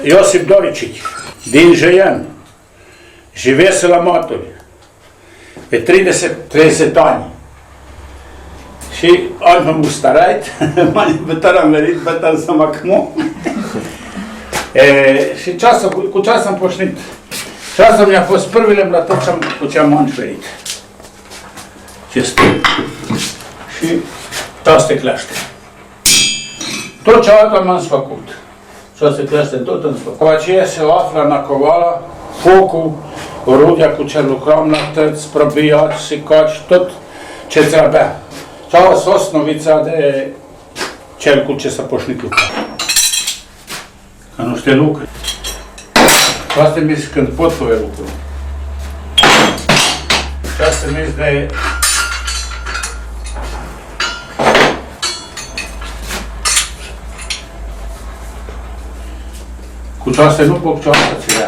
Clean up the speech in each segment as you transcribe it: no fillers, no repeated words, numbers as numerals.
Iosif Doricic, din Jăian, живее la Maturi, pe 30 ani. Și am mă starajt, m-am am venit, bătar să mă cămu. Și cu ceasă am poșnit. Ceasă mi-a fost prvile la tot cu ce am înșurit. Și ceasă te cleaște. Tot cealaltă m-am sfăcut. Ceasă te cleaște tot în sfăcut. Cu aceea se află în acovala focul, rudia cu ce lucram la tăți, prăbiați, sicaci, tot ce trebuia. Cealaltă sos novița de cel cu ce s-a poșnit lucra. Că nu știe lucruri. Asta mi zis când pot să lucru. Și asta mi zis de cu ceasă nu pot ceasă țirea.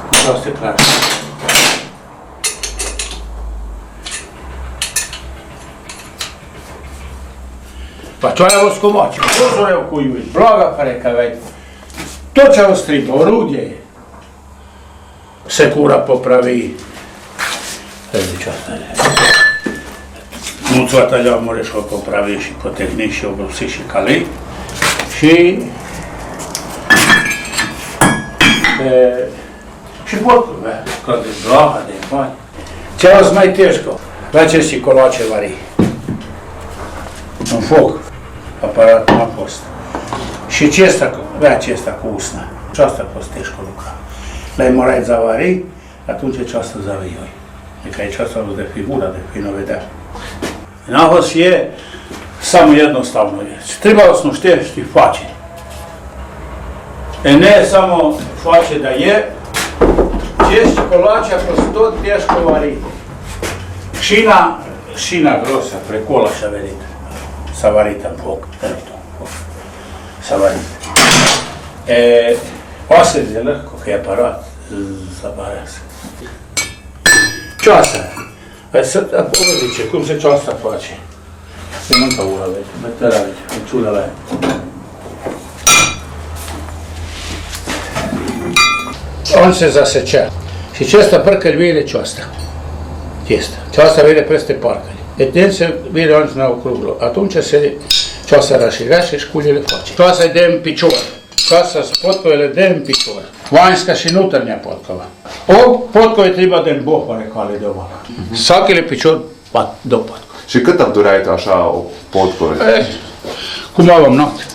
Cu ceasă clar. Facioarea o scovace, o eu cu iubit, blaga care că aveai. Tot ce o stripă, o rudie, se cura popravi. Deci asta e. Nu toată le-au murit și o popravi și pe tehnici și o brusi și calei. Și pot, că de blaga, de bani. Ce o să mai teșcă? La ce și coloace vari? În foc. Aparatul a fost. Și ce asta, acesta cu usna? Ce asta costești cu lucra? L-ai mărai zavarii, atunci ce asta zavei eu. Adică aici asta a de figura, de fi nu vedea. N-a fost și e, samo jednostavno je. Trebalo smo štešti face. Ne samo face da je, češći kolač ako se to teško vari. Šina grosa, prekola še vedite. Savaritan fok, Savarit. Osjeti je lahko, kaj je aparat, zabarja se. Časa. Povediće, kum se časa face. Se mâncă ura, vezi, bătăra, vezi, ciula la ea. On se zasecea. Și ce asta parcă vede ceasta. Ceasta vede peste parcă. E se vede on na okruglo. Atunci se ceasta rašiga și șculile face. Ceasta e de în picior. Ceasta s potkovele de în picior. Vanjska și nutarnja potkova. O potkove treba de în bohvare cale de ovala. Sakele picior do potkova. Și cât am durat așa o potcore? Cum am not.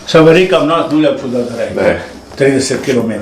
Să vă ric am not, nu le-am putut durat. 30 km.